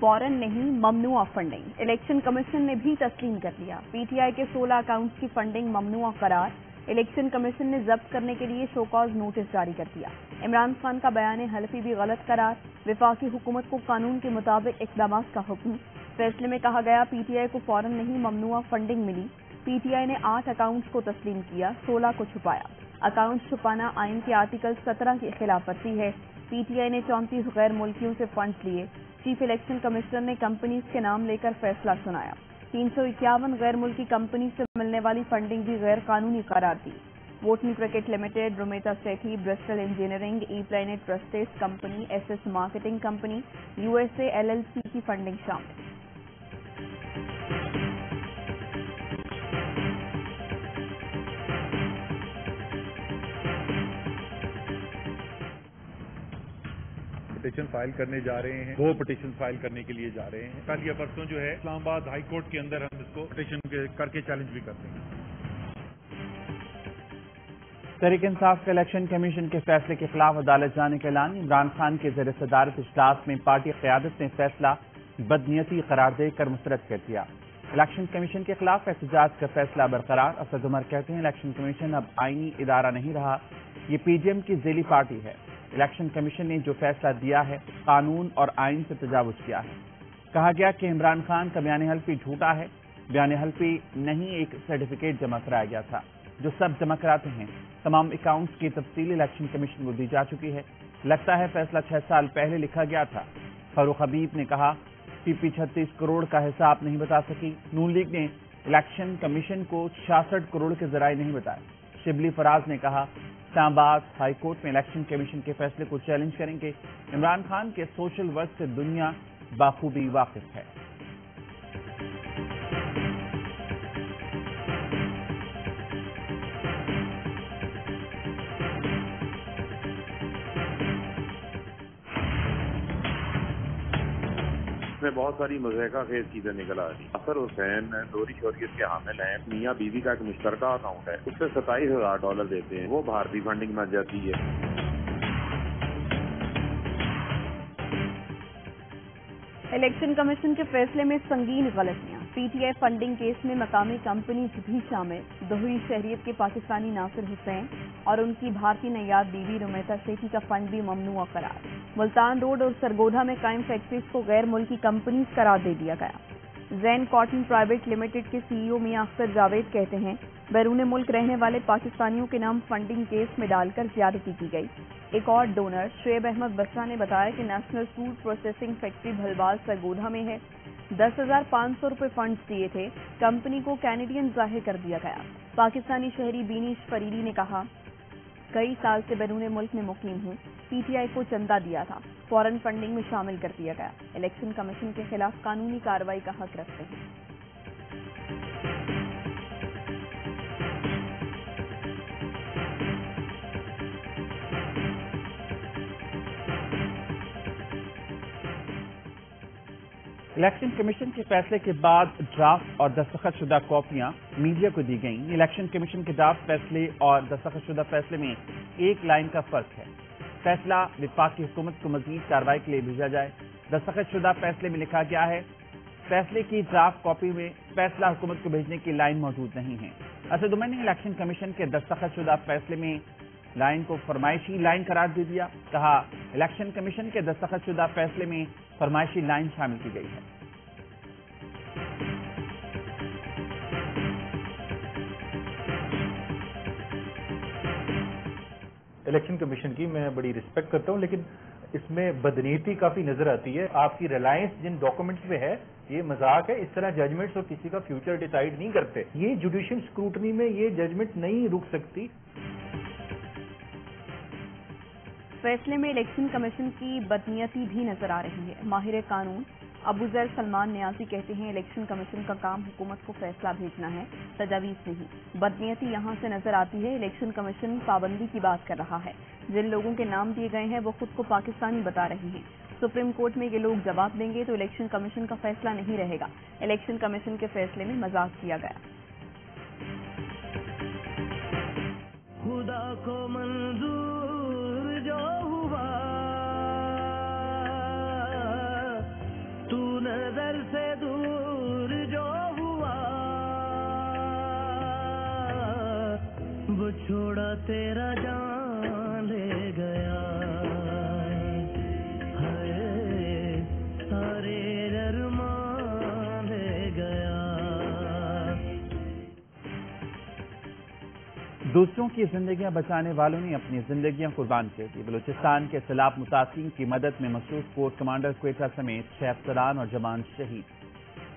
फौरन नहीं ममनुआ funding. Election commission ने भी तस्लीम कर लिया। पीटीआई के 16 अकाउंट्स की फंडिंग ममनुआ करार। इलेक्शन कमीशन ने जब्त करने के लिए शोकॉज नोटिस जारी कर दिया। इमरान खान का बयान हल्फी भी गलत करार। वफाकी हुकूमत को कानून के मुताबिक इक़दामात का हुक्म। फैसले में कहा गया पीटीआई को फौरन नहीं ममनुआ फंडिंग मिली। पीटीआई ने 8 अकाउंट्स को तस्लीम किया, 16 को छुपाया। अकाउंट छुपाना आइन के आर्टिकल 17 की खिलाफ वर्जी है। पीटीआई ने 34 गैर मुल्कियों से फंड्स लिए। चीफ इलेक्शन कमिश्नर ने कंपनीज के नाम लेकर फैसला सुनाया। 351 गैर मुल्की कंपनी से मिलने वाली फंडिंग भी गैर कानूनी करार दी। Wootton cricket limited, Romita Sethi, Bristol engineering, E planet trustees company, SS marketing company, USA LLC की फंडिंग शामिल। पिटीशन फाइल करने जा रहे हैं, 2 पिटीशन फाइल करने के लिए जा रहे हैं। कल या परसों जो है इस्लामाबाद हाई कोर्ट के अंदर हम इसको पिटीशन करके चैलेंज भी करते हैं। तहरीक इंसाफ के इलेक्शन कमीशन के फैसले के खिलाफ अदालत जाने का ऐलान। इमरान खान के ज़ेर सदारत इजलास में पार्टी क़यादत ने फैसला बदनीयती करार देकर मुस्तरद कर दिया। इलेक्शन कमीशन के खिलाफ एहतजाज का फैसला बरकरार। असद उमर कहते हैं इलेक्शन कमीशन अब आईनी इदारा नहीं रहा, ये पीडीएम की ज़ेली पार्टी है। इलेक्शन कमीशन ने जो फैसला दिया है कानून और आइन से तजावुज किया है। कहा गया कि इमरान खान का बयान हल्फी झूठा है। बयान हल्फी नहीं, एक सर्टिफिकेट जमा कराया गया था जो सब जमा कराते हैं। तमाम अकाउंट्स की तफसील इलेक्शन कमीशन को दी जा चुकी है। लगता है फैसला 6 साल पहले लिखा गया था। फारूक हबीब ने कहा टीपी 36 करोड़ का हिसाब नहीं बता सकी। नून लीग ने इलेक्शन कमीशन को 66 करोड़ के जराए नहीं बताए। शिबली फराज ने कहा इस्लामाबाद हाई कोर्ट में इलेक्शन कमीशन के फैसले को चैलेंज करेंगे। इमरान खान के सोशल वर्क से दुनिया बाखूबी वाकिफ है। इसमें बहुत सारी मज़ाक़ा खेज चीजें निकल आ रही। अफर हुसैन दोहरी शौरियत के हामिल हैं। मियाँ बीवी का एक मुश्तरका अकाउंट है, उससे $27,000 देते हैं, वो भारतीय फंडिंग में जाती है। इलेक्शन कमीशन के फैसले में संगीन गलतियां। पीटीआई फंडिंग केस में मकामी कंपनीज भी शामिल। दोहरी शहरियत के पाकिस्तानी नासिर हुसैन और उनकी भारतीय नैयाब बीवी रोमेटा सेठी का फंड भी ममनुआ करार। मुल्तान रोड और सरगोधा में कायम फैक्ट्रीज को गैर मुल्की कंपनीज करार दे दिया गया। जैन कॉटन प्राइवेट लिमिटेड के सीईओ मियां अख्तर जावेद कहते हैं बैरून मुल्क रहने वाले पाकिस्तानियों के नाम फंडिंग केस में डालकर ज्यादती की गई। एक और डोनर शुएब अहमद बसरा ने बताया कि national food processing factory Bhalwal Sargodha में है। 10,500 रुपए फंड्स दिए थे। कंपनी को कैनेडियन जाहिर कर दिया गया। पाकिस्तानी शहरी बीनीश फरीदी ने कहा कई साल से बैरून मुल्क में मुकीम हूँ। पीटीआई को चंदा दिया था, फौरन फंडिंग में शामिल कर दिया गया। इलेक्शन कमीशन के खिलाफ कानूनी कार्रवाई का हक रखते हैं। इलेक्शन कमीशन के फैसले के बाद ड्राफ्ट और दस्तखत शुदा कॉपियां मीडिया को दी गईं। इलेक्शन कमीशन के ड्राफ्ट फैसले और दस्तखत शुदा फैसले में एक लाइन का फर्क है। फैसला वफाकी हुकूमत को मजीद कार्रवाई के लिए भेजा जाए। दस्तखत शुदा फैसले में लिखा गया है फैसले की ड्राफ्ट कॉपी में फैसला हुकूमत को भेजने की लाइन मौजूद नहीं है। असद उमर ने इलेक्शन कमीशन के दस्तखत शुदा फैसले में लाइन को फरमाइशी लाइन करार दे दिया। कहा इलेक्शन कमीशन के दस्तखत शुदा फैसले में फरमाइशी लाइन शामिल की गई है। इलेक्शन कमीशन की मैं बड़ी रिस्पेक्ट करता हूं, लेकिन इसमें बदनीयती काफी नजर आती है। आपकी रिलायंस जिन डॉक्यूमेंट्स पे है ये मजाक है। इस तरह जजमेंट्स और किसी का फ्यूचर डिसाइड नहीं करते। ये जुडिशियल स्क्रूटनी में ये जजमेंट नहीं रुक सकती। फैसले में इलेक्शन कमीशन की बदनीयती भी नजर आ रही है। माहिर कानून अबूजर सलमान नियाजी कहते हैं इलेक्शन कमीशन का काम हुकूमत को फैसला भेजना है, तजावीज नहीं। बदनीयती यहां से नजर आती है। इलेक्शन कमीशन पाबंदी की बात कर रहा है। जिन लोगों के नाम दिए गए हैं वो खुद को पाकिस्तानी बता रहे हैं। सुप्रीम कोर्ट में ये लोग जवाब देंगे तो इलेक्शन कमीशन का फैसला नहीं रहेगा। इलेक्शन कमीशन के फैसले में मजाक किया गया। खुदा को मंजूर जो हुआ तू वो छोड़ा तेरा जान ले गया, हाय सारे अरमान ले गया। दूसरों की जिंदगियां बचाने वालों ने अपनी जिंदगियां कुर्बान कर दी। बलूचिस्तान के सैलाब मुतासिरीन की मदद में मसरूफ कोर कमांडर क्वेटा समेत 6 अफसरान और जवान शहीद।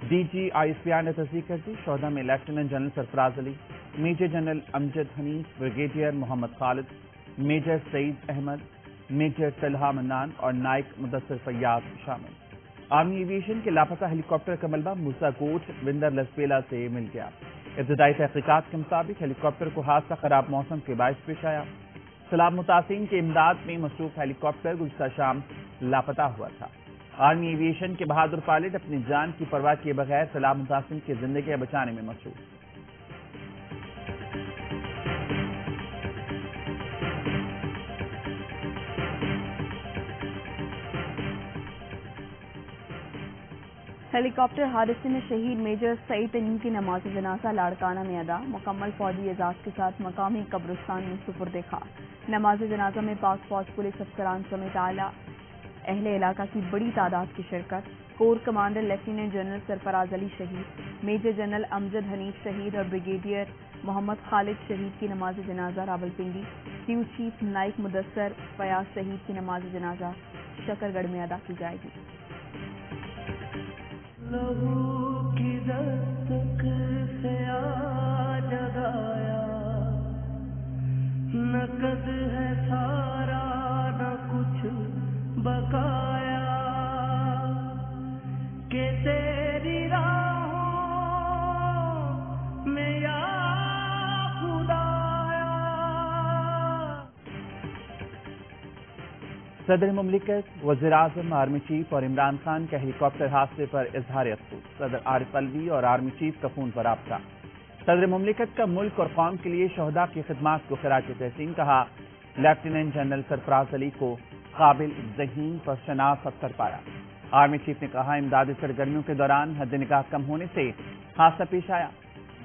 DGISPR ने तस्दीक कर दी। शोहदा में lieutenant general Sarfaraz Ali, major general Amjad Hanif, brigadier Mohammad Khalid, major Saeed Ahmed, major Talha Mannan और नाइक मुदस्सिर फैयाज शामिल। आर्मी एविएशन के लापता हेलीकॉप्टर का मलबा मूसा कोट विंदर लसबेला से मिल गया। इब्तदाई तहकीकात के मुताबिक हेलीकॉप्टर को हादसा खराब मौसम के बायस पेश आया। सैलाब मुतासिरीन की इमदाद में मसरूफ हेलीकॉप्टर गुज़श्ता शाम लापता हुआ था। आर्मी एविएशन के बहादुर पायलट अपनी जान की परवाह किए बगैर सैलाब मुतासिरीन की जिंदगी बचाने में मसरूफ। हेलीकॉप्टर हादसे में शहीद मेजर सईद अनीम की नमाज जनाजा लाड़काना में अदा। मुकम्मल फौजी एजाज के साथ मकामी कब्रिस्तान में सुपुर्द खाक। नमाज जनाजा में पाक फौज पुलिस अफसरान समेत आला अहले इलाका की बड़ी तादाद की शिरकत। Core commander lieutenant general Sarfaraz Ali शहीद, मेजर जनरल अमजद हनीफ शहीद और ब्रिगेडियर मोहम्मद खालिद शहीद की नमाज जनाजा रावलपिंडी। क्रू चीफ नाइक मुदस्सिर फयाज शहीद की नमाज जनाजा शकरगढ़ में अदा की जाएगी। लहू की दस्तक से आज जगाया, नकद है सारा न कुछ बकाया, के तेरी राहों में या खुदाया। सदर मुमलिकत, वज़ीर-ए-आज़म, आर्मी चीफ और इमरान खान का हेलीकॉप्टर हादसे पर इजहार अफसोस। सदर आरिफ अलवी और आर्मी चीफ का फोन पर राब्ता। सदर मुमलिकत का मुल्क और कौम के लिए शहदा की खिदमात को खराज तहसीन कहा। लेफ्टिनेंट जनरल सरफराज अली को काबिल ज़हीन पर शनाख्त अफसर पाया। आर्मी चीफ ने कहा, इमदादी सरगर्मियों के दौरान हद निगाह कम होने से हादसा पेश आया।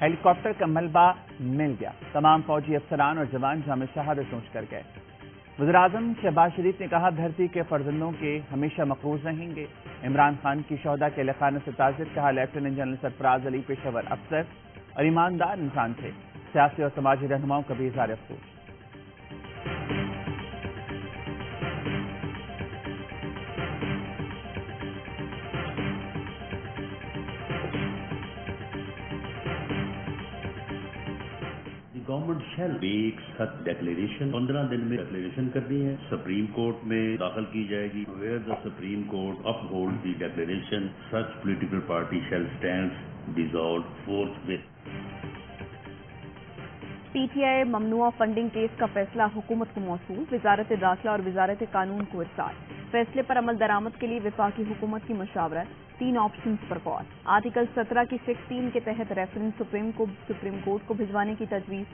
हेलीकॉप्टर का मलबा मिल गया। तमाम फौजी अफसरान और जवान जामे शहादत नोश कर गए। वज़ीर-ए-आज़म शहबाज शरीफ ने कहा, धरती के फर्जंदों के हमेशा मकरूज रहेंगे। इमरान खान की शहदा के लखाने से ताज़ियत। कहा, लेफ्टिनेंट जनरल सरफराज अली पेशेवर अफसर और ईमानदार इंसान थे। सियासी और समाजी रहनुमाओं का भी इज़हार अफसोस। गवर्नमेंट शैल मेक सच डिक्लेरेशन। 15 दिन में डिक्लेरेशन करनी है, सुप्रीम कोर्ट में दाखिल की जाएगी। Where the supreme court uphold the declaration, such political party shall stand dissolve forthwith. PTI ममनुआ फंडिंग केस का फैसला हुकूमत को मौसूल। वजारत दाखिला और वजारत कानून को इरसाल। फैसले पर अमल दरामद के लिए वफाकी हुकूमत की मशावरत। 3 ऑप्शंस पर गौर। आर्टिकल 17 की सेक्शन 3 के तहत रेफरेंस सुप्रीम कोर्ट को भिजवाने की तजवीज।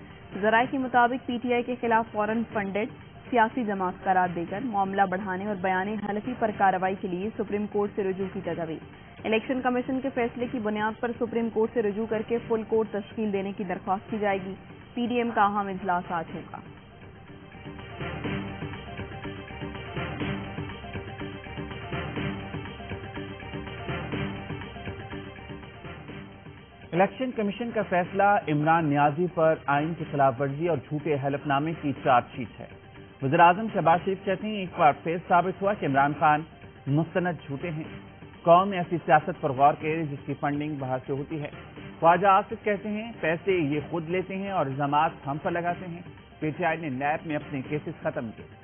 जराये के मुताबिक PTI के खिलाफ फौरन फंडेड सियासी जमात करार देकर मामला बढ़ाने और बयान हलफी पर कार्रवाई के लिए सुप्रीम कोर्ट से रुजू की तजवीज। इलेक्शन कमीशन के फैसले की बुनियाद पर सुप्रीम कोर्ट से रुजू करके फुल कोर्ट तश्कील देने की दरख्वास्त की जाएगी। PDM का अहम इजलास आज होगा। इलेक्शन कमीशन का फैसला इमरान नियाजी पर आइन की खिलाफ वर्जी और झूठे हलफनामे की चार्जशीट है। वज़ीर-ए-आज़म शहबाज शरीफ कहते हैं, एक बार फिर साबित हुआ कि इमरान खान मुस्तनद झूठे हैं। कौम ऐसी सियासत पर गौर करे जिसकी फंडिंग बाहर से होती है। ख्वाजा आसिफ कहते हैं, पैसे ये खुद लेते हैं और इल्जामात हम पर लगाते हैं। PTI ने नैब में अपने केसेस खत्म किए।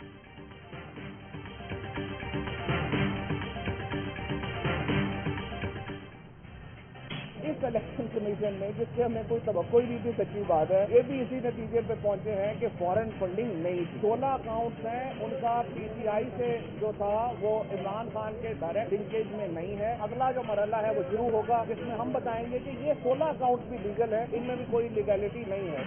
इस इलेक्शन कमीशन में जिससे हमें कोई तवक्को ही नहीं थी, सच्ची बात है, ये भी इसी नतीजे पे पहुंचे हैं कि फॉरेन फंडिंग नहीं थी। 16 अकाउंट्स हैं, उनका PTI से जो था वो इमरान खान के डायरेक्ट लिंकेज में नहीं है। अगला जो मरहला है वो शुरू होगा जिसमें हम बताएंगे कि ये 16 अकाउंट्स भी लीगल है, इनमें भी कोई लीगैलिटी नहीं है।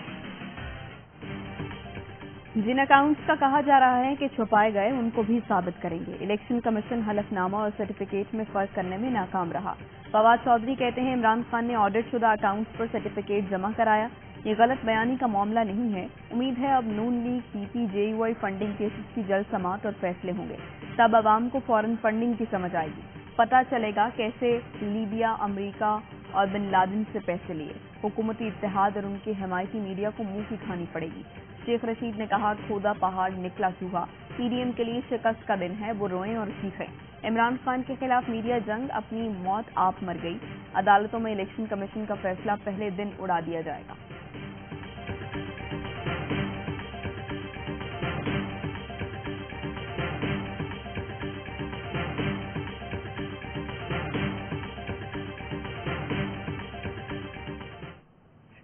जिन अकाउंट्स का कहा जा रहा है कि छुपाए गए उनको भी साबित करेंगे। इलेक्शन कमीशन हलफनामा और सर्टिफिकेट में फर्क करने में नाकाम रहा। फवाद चौधरी कहते हैं, इमरान खान ने ऑडिट शुदा अकाउंट्स पर सर्टिफिकेट जमा कराया। ये गलत बयानी का मामला नहीं है। उम्मीद है अब नून लीग, पीपी, जेयूआई फंडिंग केसेस की जल्द समाअत और फैसले होंगे। तब आवाम को फॉरेन फंडिंग की समझ आएगी। पता चलेगा कैसे लीबिया, अमेरिका और बिन लादेन से पैसे लिए। हुकूमती इत्तेहाद और उनके हमायती मीडिया को मुंह की खानी पड़ेगी। शेख रशीद ने कहा, खोदा पहाड़ निकला चूहा। पीडीएम के लिए शिकस्त का दिन है, वो रोएं और चीखें। इमरान खान के खिलाफ मीडिया जंग, अपनी मौत आप मर गई। अदालतों में इलेक्शन कमीशन का फैसला पहले दिन उड़ा दिया जाएगा।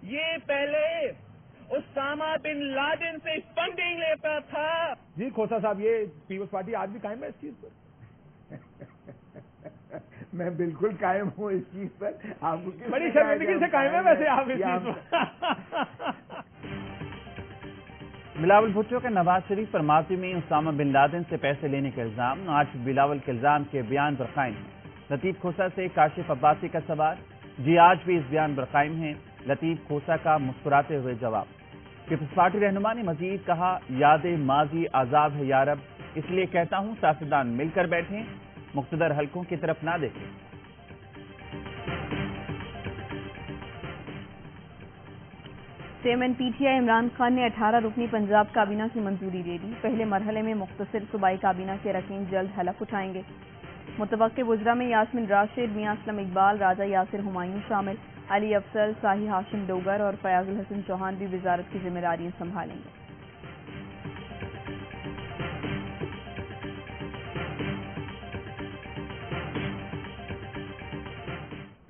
ये पहले उसामा बिन लादेन से फंडिंग लेता था। जी खोसा साहब, ये पीपल्स पार्टी आज भी कायम है इस चीज पर? मैं बिल्कुल कायम हूँ इस चीज पर। आपको बड़ी शर्मिंदगी से कायम है वैसे आप इस चीज पर। बिलावल भुट्टो का नवाज शरीफ पर माजी में उसामा बिन लादेन से पैसे लेने का इल्जाम। आज बिलावल के इल्जाम के बयान पर कायम है। लतीफ खोसा से काशिफ अब्बासी का सवाल, जी आज भी इस बयान पर कायम है। लतीफ खोसा का मुस्कुराते हुए जवाब। पीपल्स पार्टी रहनुमा ने मजीद कहा, यादें माजी आजाद है यारब, इसलिए कहता हूं सियासतदान मिलकर बैठें, मुख्तदर हलकों की तरफ ना देखें। चेयरमैन पीटीआई इमरान खान ने 18 रुकनी पंजाब काबीना की मंजूरी दे दी। पहले मरहले में मुख्तसर सूबाई काबीना के अरकान जल्द हलफ उठाएंगे। मुतवक्के वुज़रा में यास्मिन राशिद, मियां असलम इकबाल, राजा यासिर हुमायूं शामिल। अली अफसल, शाही हाशिम डोगर और फयाजुल हसन चौहान भी वजारत की जिम्मेदारियां संभालेंगे।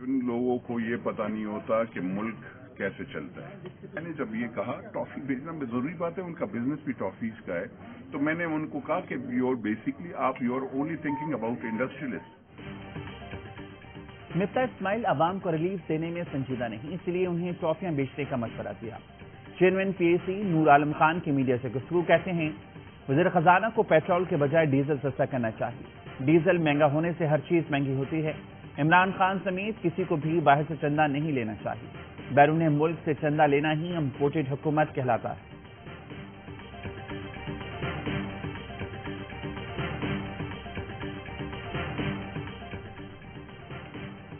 उन लोगों को ये पता नहीं होता कि मुल्क कैसे चलता है। मैंने जब ये कहा टॉफी भेजना जरूरी बात है, उनका बिजनेस भी टॉफीज का है, तो मैंने उनको कहा कि you are only thinking about industrialist. Miftah Ismail अवाम को रिलीफ देने में संजीदा नहीं, इसलिए उन्हें ट्रॉफियां बेचने का मशवरा दिया। चेयरमैन पीएसी नूर आलम खान की मीडिया से गुफ्तगू, कहते हैं वज़ीर खजाना को पेट्रोल के बजाय डीजल सस्ता करना चाहिए। डीजल महंगा होने से हर चीज महंगी होती है। इमरान खान समेत किसी को भी बाहर से चंदा नहीं लेना चाहिए। बैरून मुल्क से चंदा लेना ही इम्पोर्टेड हुकूमत कहलाता है।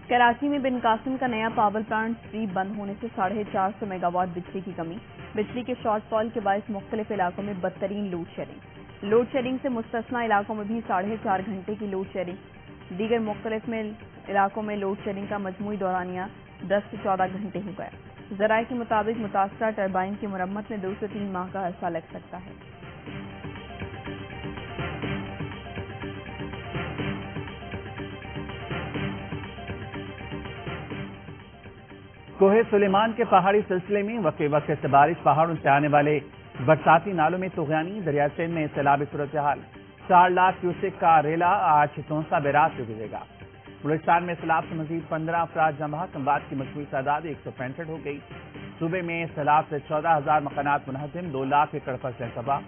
कराची में बिन कासिम का नया पावर प्लांट फ्री बंद होने से 450 मेगावाट बिजली की कमी। बिजली के शॉर्टफॉल के बायस मुख्तलिफ इलाकों में बदतरीन लोड शेडिंग से मुस्तस्ना इलाकों में भी 4.5 घंटे की लोड शेडिंग। दीगर मुख्तलिफ इलाकों में लोड शेडिंग का मजमूई दौरानिया 10 से 14 घंटे हो गया। ज़राए के मुताबिक मुतासरा टरबाइन की मरम्मत में 2 से 3 माह का अरसा लग सकता है। कोहे सुलेमान के पहाड़ी सिलसिले में वक्त से बारिश, पहाड़ों से आने वाले बरसाती नालों में तुग़यानी, दरिया सिंध में सैलाबी सूरत हाल। 4 लाख क्यूसेक का रेला आज तोंसा बैराज से गुजरेगा। बलूचिस्तान में सैलाब से मजीद 15 अफराद जमा, कमबात की मजमूई तादाद 165 हो गई। सूबे में सैलाब से 14,000 मकानात मुनहदिम, 2 लाख एकड़ फसल तबाह।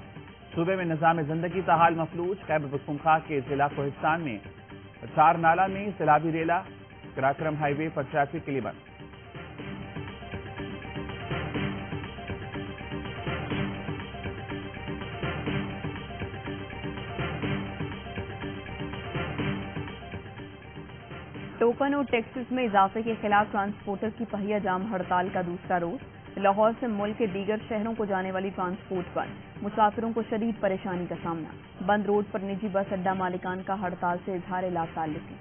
सूबे में निज़ाम जिंदगी ताहाल मफलूज। खैबर पख्तूनख्वा के जिला कोहिस्तान में 4 नाला में सैलाबी रेला, कराक्रम हाईवे पर ट्रैफिक के लिए बंद। टोकन और टैक्सेस में इजाफे के खिलाफ ट्रांसपोर्टर की पहिया जाम हड़ताल का दूसरा रोज। लाहौर से मुल्क के दीगर शहरों को जाने वाली ट्रांसपोर्ट बंद। मुसाफिरों को शदीद परेशानी का सामना। बंद रोड पर निजी बस अड्डा मालिकान का हड़ताल से इजहार लाताल्लुकी।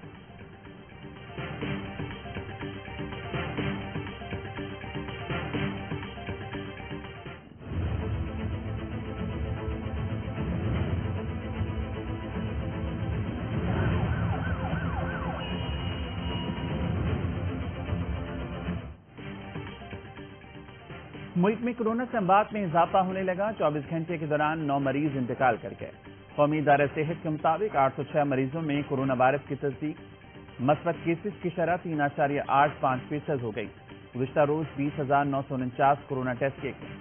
मुल्क में कोरोना से अमवात में इजाफा होने लगा। 24 घंटे के दौरान 9 मरीज इंतकाल कर गए। कौमी इदारा सेहत के मुताबिक 806 मरीजों में कोरोना वायरस की तस्दीक। मस्बत केसेस की शरह 3.85% हो गई। गुज़िश्ता रोज 20,949 कोरोना टेस्ट किए गए।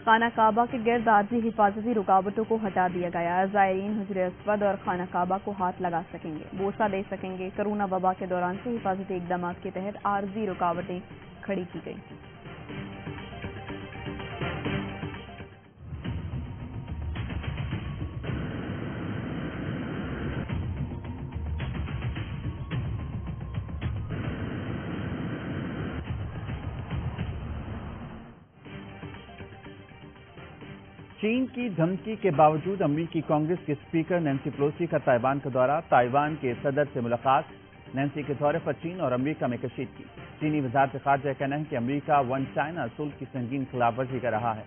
خانہ کعبہ کے گرد عارضی حفاظتی رکاوٹوں کو ہٹا دیا گیا. زائرین حجر اسود اور خانہ کعبہ کو ہاتھ لگا سکیں گے، بوسہ دے سکیں گے. کرونا وبا کے دوران سے حفاظتی اقدامات کے تحت عارضی رکاوٹیں کھڑی کی گئی. چین کی دھمکی کے باوجود امریکی کانگریس کے اسپیکر نینسی پیلوسی کا تائیوان کا دورہ. تائیوان کے صدر سے ملاقات. نینسی کے دورے پر چین اور امریکہ میں کشیدگی. چینی وزارت خارجہ کا کہنا ہے کہ امریکہ ون چائنا اصول کی سنگین خلاف ورزی کر رہا ہے.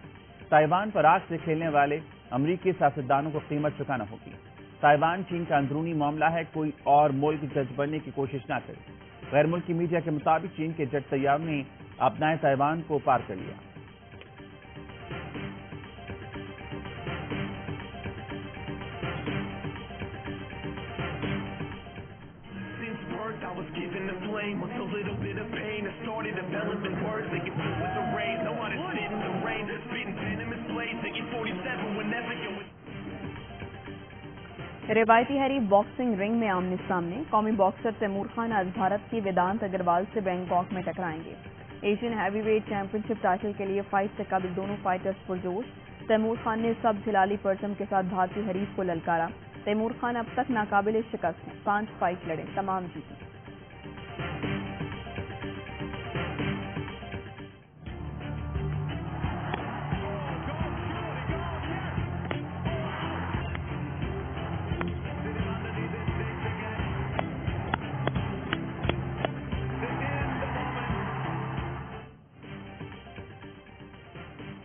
تائیوان پر آگ سے کھیلنے والے امریکی سیاستدانوں کو قیمت چکانا ہوگی. تائیوان چین کا اندرونی معاملہ ہے، کوئی اور ملک جج بننے کی کوشش نہ کرے. غیر ملکی میڈیا کے مطابق چین کے جٹ طیار نے اپنائے تائیوان کو پار کر لیا. روایتی حریف باکسنگ رنگ میں آمنے سامنے. قومی باکسر تیمور خان آج بھارت کی ویدانت اگروال سے بینکاک میں ٹکرائیں گے. ایشین ہیوی ویٹ چیمپئن شپ ٹائٹل کے لیے فائٹ سے قبل دونوں فائٹرز پرجوش. تیمور خان نے سبز ہلالی پرچم کے ساتھ بھارتی حریف کو للکارا. تیمور خان اب تک ناقابل شکست ہیں، 5 فائٹ لڑے، تمام جیتی.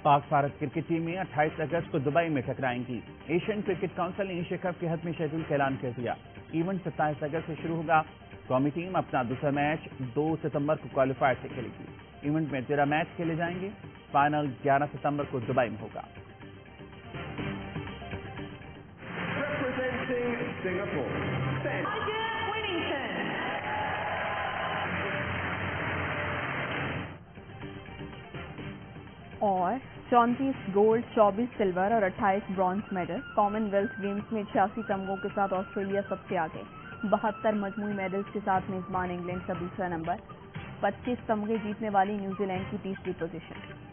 پاک بھارت کرکٹ ٹیمیں 28 اگست کو دبئی میں ٹکرائیں گی. ایشین کرکٹ کونسل نے ایشیا کپ کے حتمی شیڈول کا اعلان کر دیا. ایونٹ 27 اگست سے شروع ہوگا. قومی ٹیم اپنا دوسرا میچ 2 ستمبر کو کوالیفائر سے کھیلے گی. ایونٹ میں 13 میچ کھیلے جائیں گے. فائنل 11 ستمبر کو دبئی میں ہوگا. اور 34 گولڈ، 24 سلور اور 28 bronze medal. Commonwealth Games میں 86 تمغوں کے ساتھ آسٹریلیا سب سے آگے. 72 مجموعی میڈلز کے ساتھ میزبان انگلینڈ کا دوسرا نمبر. 25 تمغے جیتنے والی نیوزی لینڈ کی تیسری پوزیشن.